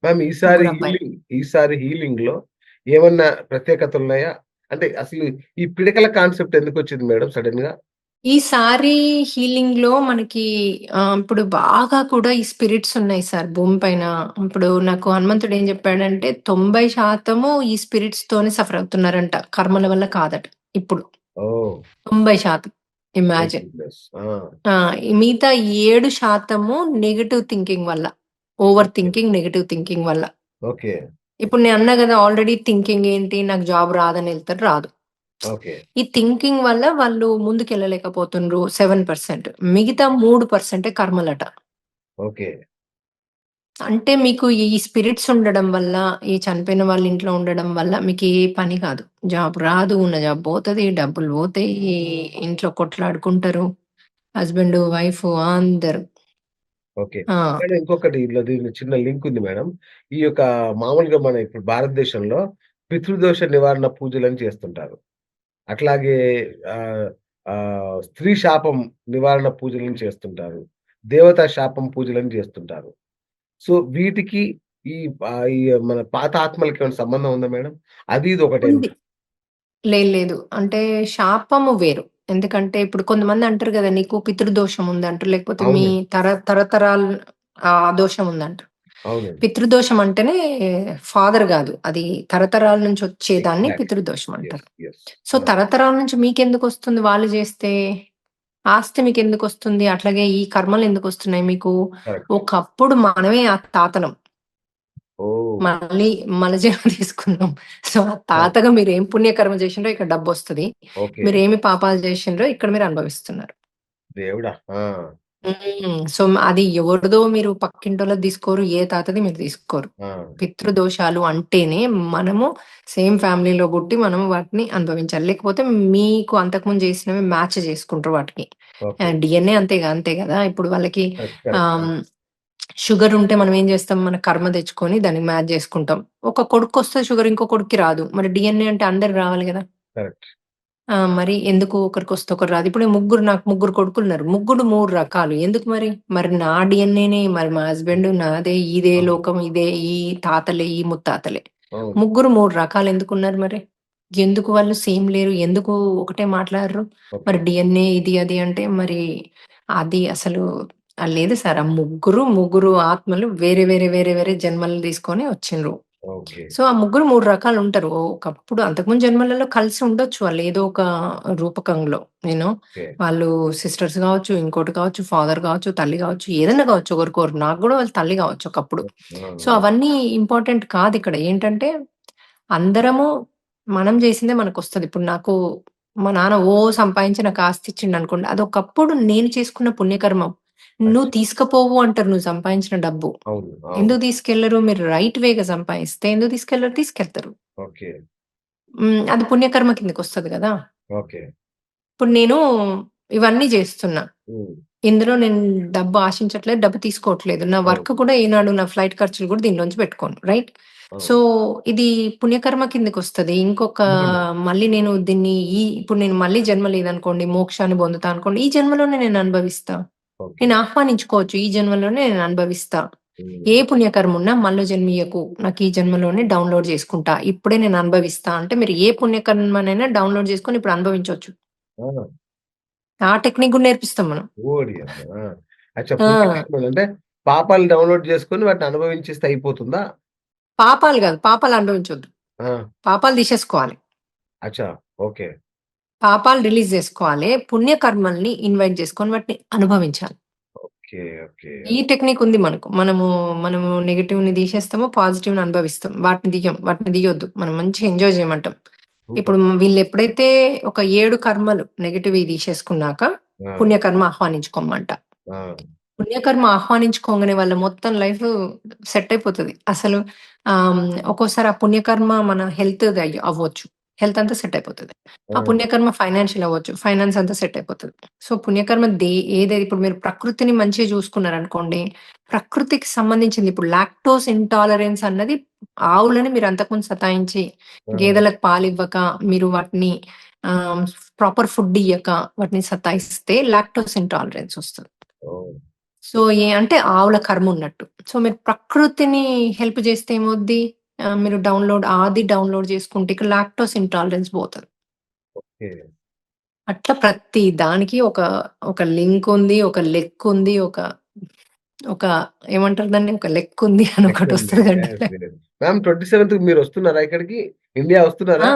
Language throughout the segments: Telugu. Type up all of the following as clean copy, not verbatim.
మ్యామ్ ఈసారి ముగ్గురబ్బాయిలు. ఈసారి హీలింగ్‌లో ఏమన్నా ప్రత్యేకతలున్నాయా? అంటే అసలు ఈ పిడకల కాన్సెప్ట్ ఎందుకొచ్చింది మేడం సడెన్‌గా? ఈసారి హీలింగ్‌లో మనకి ఇప్పుడు బాగా కూడా ఈ స్పిరిట్స్ ఉన్నాయి సార్ భూమి పైన. ఇప్పుడు నాకు హనుమంతుడు ఏం చెప్పాడంటే 90% ఈ స్పిరిట్స్‌తోనే సఫర్ అవుతున్నారంట. కర్మల వల్ల కాదట ఇప్పుడు. ఓహ్! 90% మై ఇమాజిన్. గుడ్‌నెస్. ఆ! ఆ! మిగతా 7% నెగెటివ్ థింకింగ్ వల్ల. Over okay. Thinking, negative thinking వల్ల. ఓకే. ఇప్పుడు నేను అన్నా గదా! ఆల్రెడీ థింకింగ్ ఏంటి నాకు జాబ్ రాదని ఎళ్తారు. రాదు. ఓకే. ఈ థింకింగ్ వల్ల వాళ్ళు ముందుకెళ్ళలేకపోతుండ్రు 7%. మిగతా 3% కర్మలట. ఓకే. అంటే మీకు ఈ స్పిరిట్స్ ఉండడం వల్ల, ఈ చనిపోయిన వాళ్ళ ఇంట్లో ఉండడం వల్ల మీకు ఏ పని కాదు. జాబ్ రాదు, ఉన్న జాబ్ పోతది, డబ్బులు పోతాయి, ఇంట్లో కొట్లాడుకుంటారు. హస్బెండ్, వైఫ్ అందరూ. ఓకే. ఆ! మేడం ఇంకొకటి దీనిలో చిన్న లింక్ ఉంది మేడం. ఈ యొక్క మామూలుగా మన ఇప్పుడు భారతదేశంలో పితృదోష నివారణ పూజలని చేస్తుంటారు. అట్లాగే ఆహ్, స్త్రీ శాపం నివారణ పూజలను చేస్తుంటారు. దేవతా శాపం పూజలని చేస్తుంటారు. సో, వీటికి ఈ ఈ మన పాత ఆత్మలకేమైనా సంబంధం ఉందా మేడం? అది ఇది ఒకటేనా? ఉంది. లేదు లేదు. అంటే శాపము వేరు. ఎందుకంటే ఇప్పుడు కొంతమంది అంటారు గదా! నీకు పితృదోషం ఉందంటారు. లేకపోతే మీ అవునండి. తరతరాలు దోషం ఉందంటారు. అవునండి. పితృదోషం అంటేనే ఫాదర్ గాదు. అది తరతరాల నుంచి వచ్చేదాన్ని ఎగ్జాక్ట్‌లీ. పితృదోషం యెస్. అంటారు. యెస్. సో, ఆ! తరతరాల నుంచి మీకెందుకొస్తుంది వాళ్ళు జేస్తే? ఆస్తి మీకెందుకొస్తుంది? అట్లాగే ఈ కర్మలెందుకొస్తున్నాయి మీకు? కరెక్ట్. ఒకప్పుడు మనమే ఆ తాతలం. ఓహ్! మళ్ళీ మళ్ళ జన్మ తీసుకున్నాం. సో, ఆ ఆ! తాతగా మీరేం పుణ్యకర్మ చేసిండ్రో ఇక్కడ డబ్బొస్తది. ఓకే. మీరేమి పాపాలు చేసిండ్రో ఇక్కడ మీరు అనుభవిస్తున్నారు. దేవుడా! ఆ! సో, అది ఎవరిదో మీరు పక్కింటోళ్ళది తీసుకోరు. ఏ తాతది మీరు తీసుకోరు. ఆ! పితృదోషాలు అంటేనే మనము సేమ్ ఫ్యామిలీలో పుట్టి మనం వాటిని అనుభవించాలి. లేకపోతే మీకు అంతకుముందు చేసినవి మ్యాచ్ చేసుకుంటారు వాటికి. ఓకే. డీఎన్ఏ అంతే గదా! ఇప్పుడు వాళ్ళకి కరెక్ట్. కరెక్ట్. ఆహ్, ఆ! షుగర్ ఉంటే మనం ఏం చేస్తాం? మన కర్మ తెచ్చుకొని దానికి మ్యాచ్ చేసుకుంటాం. ఒక కొడుకొస్తది షుగర్ ఇంకో కొడుక్కి రాదు. మరి డీఎన్ఏ అంటే అందరికి రావాలి గదా! కరెక్ట్. మరి ఎందుకు ఒకరికొస్తే ఒకరికి రాదు. ఇప్పుడు నాకు ముగ్గురు కొడుకులున్నారు. ముగ్గురు 3 రకాలు. ఎందుకు మరి? మరి నా డీఎన్ఏనే మరి మా హ్మ్. హస్బెండ్ నాదే ఇదే అవును. లోకం, ఇదే ఈ తాతలే, ఈ ముత్తాతలే. అవును. ముగ్గురు 3 రకాలు ఎందుకున్నారు మరి? ఎందుకు వాళ్ళు సేమ్ లేరు? ఎందుకు ఒకటే మాట్లాడరు? ఓకే. మరి డీఎన్ఏ ఇది అది అంటే మరి అది అసలు లేదు సార్. ఆ ముగ్గురు ఆత్మలు వేరే జన్మలు తీసుకొని వచ్చిండ్రు. ఓకే. సో, ఆ ముగ్గురు 3 రకాలుంటరు. ఒకప్పుడు అంతకుముందు జన్మలలో కలిసి ఉండొచ్చు వాళ్ళు ఏదో ఒక రూపకంలో. ఓకే. వాళ్ళు సిస్టర్స్ గావచ్చు, ఇంకోటి కావచ్చు, ఫాదర్ గావచ్చు, తల్లి గావచ్చు, ఏదైనా గావచ్చు ఒకరికొకరు. నాకు గూడా వాళ్ళు తల్లి గావచ్చు ఒకప్పుడు. ఆ! సో, అవన్నీ ఇంపార్టెంట్ కాదిక్కడ. ఏంటంటే, అందరము మనం జేసిందే మనకొస్తది. ఇప్పుడు నాకు మా నాన్న సంపాదించి నాకు ఆస్తిచ్చిండనుకోండి, అదొకప్పుడు నేను చేసుకున్న పుణ్యకర్మం. నువ్వు అచ్చా! తీసుకపోవు అంటారు నువ్వు సంపాదించిన డబ్బు. అవును. అవును. ఎందుకు తీసుకెళ్లరు? మీరు రైట్ వేగా సంపాదిస్తే ఎందుకు తీసుకెళ్లరు? తీసుకెళ్తారు. ఓకే. అది పుణ్యకర్మ కిందకొస్తది గదా! ఓకే. ఇప్పుడు నేను ఇవన్నీ జేస్తున్నా. హ్మ్. ఇందులో నేను డబ్బు ఆశించట్లేదు. డబ్బు తీసుకోవట్లేదు. నా అవును. వర్క్ కూడా ఏనాడు నా ఫ్లైట్ ఖర్చులు గూడా దీనిలోంచి పెట్టుకోను. రైట్? సో, అవును. ఇది పుణ్యకర్మ కిందకొస్తది. అవును. మళ్ళీ నేను దీన్ని ఇప్పుడు నేను మళ్ళీ జన్మ లేదనుకోండి, మోక్షాన్ని పొందుతా అనుకోండి, ఈ జన్మలోనే నేను అనుభవిస్తా. ఓకే. నేను ఆహ్వానించుకోవచ్చు. ఈ జన్మలోనే నేను అనుభవిస్తా. హ్మ్. ఏ పుణ్యకర్మ ఉన్నా మళ్ళో జన్మియ్యకు. నాకు ఈ జన్మలోనే డౌన్‌లోడ్ చేసుకుంటా. ఇప్పుడే నేను అనుభవిస్తా అంటే మీరు ఏ పుణ్యకర్మనైనా డౌన్‌లోడ్ చేసుకొని ఇప్పుడు అనుభవించొచ్చు. ఆ! ఆ టెక్నిక్ గూడా నేర్పిస్తాం మనం. ఓడియమ్మ! ఆ! అచ్చా! ఆ! పుణ్యకర్మలు అంటే పాపాలు డౌన్‌లోడ్ చేసుకొని వాటిని అనుభవించేస్తే అయిపోతుందా? పాపాలు గాదు. పాపాలు అనుభవించొద్దు. ఆ! పాపాలు తీసేసుకోవాలి. అచ్చా! ఓకే. పాపాలు రిలీజ్ జేసుకోవాలి. పుణ్యకర్మల్ని ఇన్వైట్ చేసుకొని వాటిని అనుభవించాలి. ఓకే. ఓకే. ఈ టెక్నిక్ ఉంది మనకు. మనము నెగెటివ్‌ని తీసేస్తాము. పాజిటివ్‌ని అనుభవిస్తాం. వాటిని తీయొద్దు. మనం మంచిగా ఎంజాయ్ చేయమంటాం. ఇప్పుడు సూపర్. వీళ్ళెప్పుడైతే ఒక 7 కర్మలు నెగెటివ్‌వి తీసేసుకున్నాక ఆ! పుణ్యకర్మ ఆహ్వానించుకోమంట. ఆ! పుణ్యకర్మ ఆహ్వానించుకోంగానే వాళ్ళ మొత్తం లైఫ్ సెట్ అయిపోతది. అసలు ఒక్కోసారి ఆ పుణ్యకర్మ మన హెల్త్‌ది అవ్వచ్చు. హెల్త్ అంతా సెట్ అయిపోతది. ఆ! ఆ పుణ్యకర్మ ఫైనాన్షియల్ అవ్వచ్చు. ఫైనాన్స్ అంతా సెట్ అయిపోతది. సో, పుణ్యకర్మ ఏదైతే ఇప్పుడు మీరు ప్రకృతిని మంచిగా చూసుకున్నారనుకోండి, ప్రకృతికి సంబంధించింది ఇప్పుడు లాక్టోస్ ఇంటాలరెన్స్ అన్నది ఆవులని మీరు అంతకుముందు సతాయించి, ఆ! గేదెలకు పాలివ్వక, మీరు వాటిని ప్రాపర్ ఫుడ్ ఇయ్యక, వాటిని సతాయిస్తే లాక్టోస్ ఇంటాలరెన్స్ వస్తది. ఓహ్! సో, అంటే ఆవుల కర్మ ఉన్నట్టు. సో, మీరు ప్రకృతిని హెల్ప్ చేస్తే ఏమవుద్ది? మీరు డౌన్‌లోడ్ చేసుకుంటే ఇక్కడ లాక్టోస్ ఇంటాలరెన్స్ పోతది. ఓకే. అట్లా ప్రతి దానికి ఒక లింక్ ఉంది. ఒక లెక్కుంది. ఒక ఒక ఏమంటారు దాన్ని? ఒక లెక్కుంది అని లెక్కుంది. ఒకటొస్తది యెస్. గంటలో. యెస్. మ్యామ్ 27థ్ మీరొస్తున్నారా ఇక్కడికి? ఇండియా వస్తున్నారా? ఆ!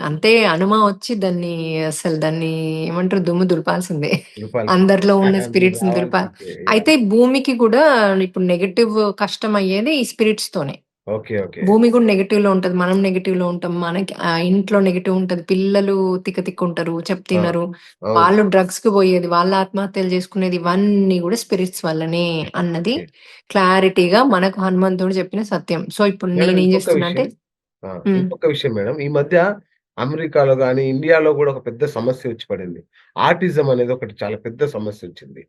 అంతే హనుమ వచ్చి దాన్ని ఏమంటారు దుమ్ము దులపాల్సిందే. దులపాల్సిందే. అందరిలో ఉన్న మీరు స్పిరిట్స్‌ని రావాల్సిందే. యాహ్! అయితే భూమికి గూడా ఇప్పుడు నెగెటివ్ కష్టం అయ్యేది ఈ స్పిరిట్స్‌తోనే. ఓకే. ఓకే. భూమి గూడా నెగెటివ్‌లో ఉంటది. మనం నెగెటివ్‌లో ఉంటాం. మనకి ఇంట్లో నెగెటివ్ ఉంటది. పిల్లలు తిక్కతిక్కుంటారు. ఆ! తినరు. అవును. వాళ్ళు డ్రగ్స్‌కి పోయేది. వాళ్ళు ఆత్మహత్యలు చేసుకునేది. ఇవన్నీ గూడా స్పిరిట్స్ వల్లనే అన్నది ఓకే. క్లారిటీగా మనకు హనుమంతుడు చెప్పిన సత్యం. సో, ఇప్పుడు మేడం నేనేం ఇంకొక చేస్తున్నా అంటే విషయం ఆ! హ్మ్. ఇంకొక విషయం మేడం. ఈ మధ్య అమెరికాలో గాని, ఇండియాలో గూడా ఒక పెద్ద సమస్య వచ్చి పడింది. ఆటిజం అనేది ఒకటి చాలా పెద్ద సమస్యొచ్చింది.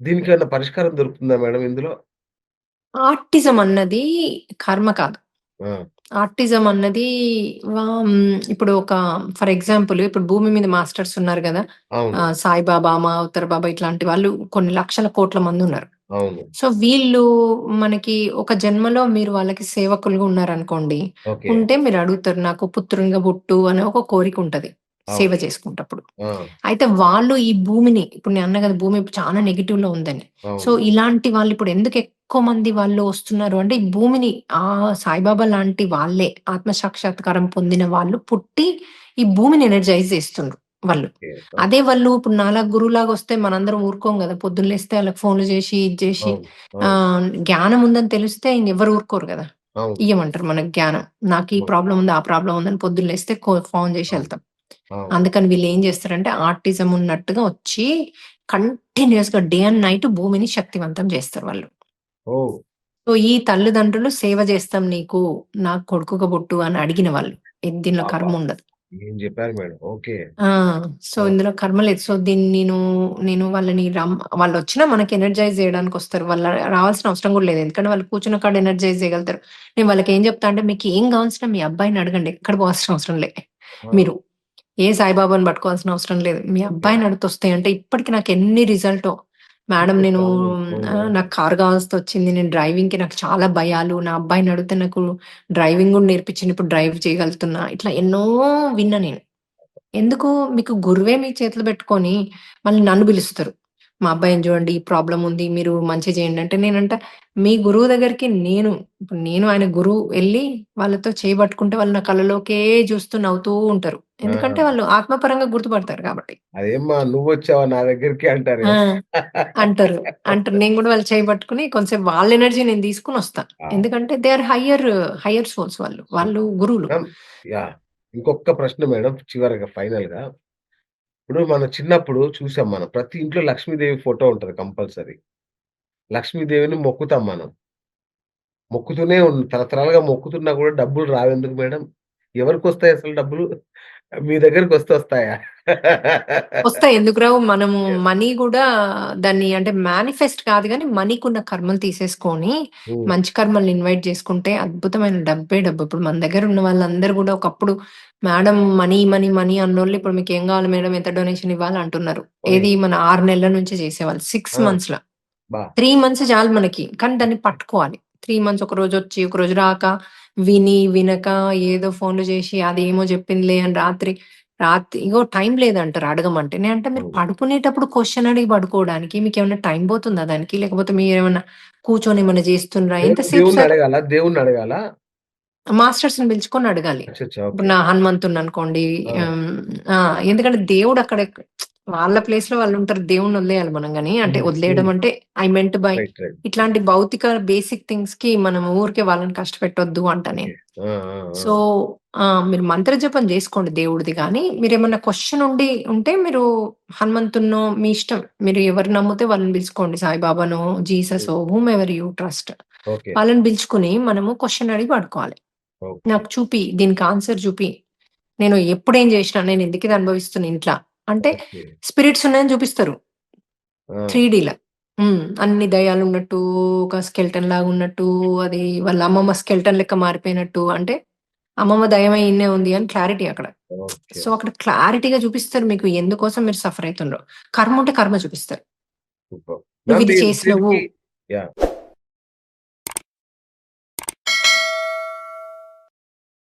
దీనికేమన్నా పరిష్కారం దొరుకుతుందా మేడం ఇందులో? ఆటిజం అన్నది కర్మ కాదు. ఆ! ఆటిజం అన్నది ఇప్పుడు ఫర్ ఎగ్జాంపుల్ ఇప్పుడు భూమి మీద మాస్టర్స్ ఉన్నారు గదా! అవును. సాయిబాబా, అవతార్ బాబా ఇట్లాంటి వాళ్ళు కొన్ని లక్షల కోట్ల మందున్నారు. అవును. సో, వీళ్ళు మనకి ఒక జన్మలో మీరు వాళ్ళకి సేవకులుగా ఉన్నారనుకోండి. ఓకే. ఉంటే మీరడుగుతారు నాకు పుత్రునిగా పుట్టు అనే ఒక కోరికుంటది. సేవ అవును. చేసుకుంటప్పుడు. ఆ! అయితే వాళ్ళు ఈ భూమిని ఇప్పుడు నేను అన్నా గదా! భూమి ఇప్పుడు చాలా నెగెటివ్‌లో ఉందని. సో, అవును. ఇలాంటి వాళ్ళు ఇప్పుడు ఎందుకు ఎక్కువ మంది వాళ్ళు వస్తున్నారు అంటే, ఈ భూమిని సాయిబాబా లాంటి వాళ్ళే ఆత్మ సాక్షాత్కారం పొందిన వాళ్ళు పుట్టి, ఈ భూమిని ఎనర్జైజ్ చేస్తుండ్రు వాళ్ళు. ఓకే. అదే ఓకే. వాళ్ళు ఇప్పుడు నాలాగా గురువులాగొస్తే మనందరం ఊరుకోం గదా! పొద్దున్న లేస్తే ఆళ్ళకి ఫోన్‌లు జేసి, ఇది జేసి అవును. అవును. జ్ఞానం ఉందని తెలిస్తే ఇంగెవ్వరు ఊరుకోరు గదా! అవును. ఇయ్యమంటారు మనకు జ్ఞానం. నాకు ఈ అవును. ప్రాబ్లమ్ ఉంది, ఆ ప్రాబ్లమ్ ఉందని పొద్దున్న లేస్తే ఫోన్ జేసి అవును. ఎళ్తాం. అవును. అందుకని వీళ్ళేం జేస్తారంటే ఆటిజం ఉన్నట్టుగా వచ్చి కంటిన్యూయస్‌గా డే అండ్ నైట్ భూమిని శక్తివంతం జేస్తారు వాళ్ళు. ఓహ్! సో, ఈ తల్లిదండ్రులు సేవ జేస్తాం నీకు, నాకు కొడుకుగా పుట్టు అని అడిగిన వాళ్ళు. దీనిలో అబ్బబ్బా! కర్ముండదు. ఏం జెప్పారు మేడం. ఓకే. ఆ! సో, ఆ! ఇందులో కర్మ లేదు. సో, దీన్ని నేను వాళ్ళని వాళ్ళొచ్చినా మనకి ఎనర్జైజ్ జేయడానికొస్తారు. రావాల్సిన అవసరం గూడా లేదు. ఎందుకంటే వాళ్ళు కూర్చున్న కాడ ఎనర్జైజ్ జేయగలుగుతారు. నేను వాళ్ళకేం జెప్తా అంటే మీకేం గావాల్సిన మీ అబ్బాయిని అడగండి. ఎక్కడ పోవాల్సిన అవసరం లే. ఆ! మీరు. ఏ సాయిబాబాని పట్టుకోవాల్సిన అవసరం లేదు. మీ ఓకే. అబ్బాయిని అడిగితే వస్తాయి. అంటే ఇప్పటికి నాకెన్ని రిజల్టో. మేడం సూపర్ నేను స్వామి. అవునా? నాకు కారు కావాల్సొచ్చింది. నేను డ్రైవింగ్‌కి నాకు చాలా భయాలు. నా అబ్బాయిని అడిగితే నాకు డ్రైవింగ్ గూడా నేర్పించిండు. ఇప్పుడు డ్రైవ్ చేయగలుగుతున్నా. ఇట్లా ఎన్నో విన్నా నేను. ఎందుకు మీకు గురువే మీ చేతిలో పెట్టుకొని మళ్ళీ నన్ను పిలుస్తారు. మా అబ్బాయిని చూడండి ఈ ప్రాబ్లమ్ ఉంది. మీరు మంచిగా చేయండి అంటే నేనంటా మీ గురువు దగ్గరికి ఇప్పుడు నేను ఆయన గురువు ఎళ్లి వాళ్ళతో చేయి పట్టుకుంటే వాళ్ళు నా కళ్ళలోకే చూస్తూ నవ్వుతూ ఉంటారు. ఎందుకంటే ఆ! వాళ్ళు ఆత్మపరంగా గుర్తుపడతారు కాబట్టి. అదేమ్మా నువ్వొచ్చావా నా దగ్గరికి ఆ! అంటారేమో. అంటారు. అంటారు. నేను గూడా వాళ్ళ చేయి పట్టుకొని కొంసేపు వాళ్ళ ఎనర్జీ నేను తీసుకొనొస్తా. ఆ! ఎందుకంటే దే ఆర్ హైయర్ సోల్స్ వాళ్ళు. వాళ్ళు సూపర్. గురువులు. Ma'am yeah! ఇంకొక్క ప్రశ్న మేడం చివరగా ఫైనల్‌గా. ఇప్పుడు మన చిన్నప్పుడు చూసాం మనం. ప్రతి ఇంట్లో లక్ష్మీదేవి ఫోటో ఉంటది కంపల్సరీ. లక్ష్మీదేవిని మొక్కుతాం మనం. మొక్కుతూనే తరతరాలుగా మొక్కుతున్నా గూడా డబ్బులు రావెందుకు మేడం? ఎవరికొస్తాయి అసలు డబ్బులు? మీ దగ్గరికొస్తే వస్తాయా? వస్తాయి. ఎందుకు రావు? మనము యెస్. మనీ గూడా దాన్ని అంటే మేనిఫెస్ట్ కాదు గానీ, మనీకున్న కర్మలు తీసేసుకొని, హ్మ్. మంచి కర్మల్ని ఇన్వైట్ చేసుకుంటే అద్భుతమైన డబ్బే డబ్బు. ఇప్పుడు మన దగ్గర ఉన్న వాళ్ళందరూ గూడా ఒకప్పుడు మేడం మనీ, మనీ, మనీ అన్నోళ్ళు ఇప్పుడు మీకేం గావాలి మేడం? ఎంత డొనేషన్ ఇవ్వాలి? అంటున్నారు. ఓయ్! ఏది మన 6 నెలల నుంచి చేసేవాళ్ళు. 6 ఆ! మంత్స్‌ల. అబ్బా! 3 మంత్స్ చాలు మనకి. కానీ దాన్ని పట్టుకోవాలి. 3 మంత్స్ ఒకరోజొచ్చి, ఒకరోజు రాక, వినక ఏదో ఫోన్‌లు జేసి అదేమో జెప్పిందిలే అని ఇగో టైం లేదంటారు అడగమంటే. నేనంటా మీరు అవును. పడుకునేటప్పుడు క్వెషన్ అడిగి పడుకోవడానికి మీకేమన్నా టైం పోతుందా దానికి? లేకపోతే మీరేమన్నా కూర్చొని ఏమన్నా జేస్తుండ్రా? ఎంతసేపు సార్? దేవుడినడగాలా? దేవుడినడగాలా? మాస్టర్స్‌ని పిలుచుకొని అడగాలి. అచ్చచ్చా! ఇప్పుడు ఓకే. నా హనుమంతుడిననుకోండి ఆ! ఆ! ఎందుకంటే దేవుడక్కడ వాళ్ళ ప్లేస్‌లో వాళ్ళుంటారు. దేవుడిని వదిలేయాలి మనం గాని. అంటే హ్మ్. వదిలేయడం హ్మ్. అంటే I meant by right. Right. ఇట్లాంటి భౌతిక బేసిక్ థింగ్స్‌కి మనం ఊరికే వాళ్ళని కష్టపెట్టొద్దు అంటా ఓకే. నేను. ఆ! ఆ! ఆ! సో, మీరు మంత్ర జపం జేసుకోండి దేవుడిది గానీ, మీరేమన్నా క్వెషన్ ఉంటే మీరు హనుమంతుడినో మీ ఇష్టం. మీరు ఎవరిని నమ్మితే వాళ్ళని పిలుచుకోండి. సాయిబాబానో, హ్మ్. జీససో హూమెవర్ యూ ట్రస్ట్. ఓకే. వాళ్ళని పిలుచుకొని మనము క్వెషన్ అడిగి పడుకోవాలి. ఓకే. నాకు దీనికి ఆన్సర్ చూపి. నేను ఎప్పుడేం జేసినా నేను ఎందుకిది అనుభవిస్తున్నా ఇంట్ల. అంటే ఓకే. స్పిరిట్స్ ఉన్నాయని చూపిస్తారు. ఆ! 3డీల. అన్ని దెయ్యాలున్నట్టు, ఒక స్కెలిటన్ లాగున్నట్టు, అది వాళ్ళ అమ్మమ్మ స్కెలిటన్ లెక్క మారిపోయినట్టు. అంటే అమ్మమ్మ దయ్యమై ఈడనే ఉంది అని క్లారిటీ అక్కడ. ఓకే. సో, అక్కడ క్లారిటీగా చూపిస్తారు మీకు ఎందుకోసం మీరు సఫర్ అయితుండ్రో. కర్మ ఉంటే కర్మ చూపిస్తారు. సూపర్. నువ్వు మ్యామ్ ఇది మీ చేసినవు. ఉద్దేశికి యాహ్!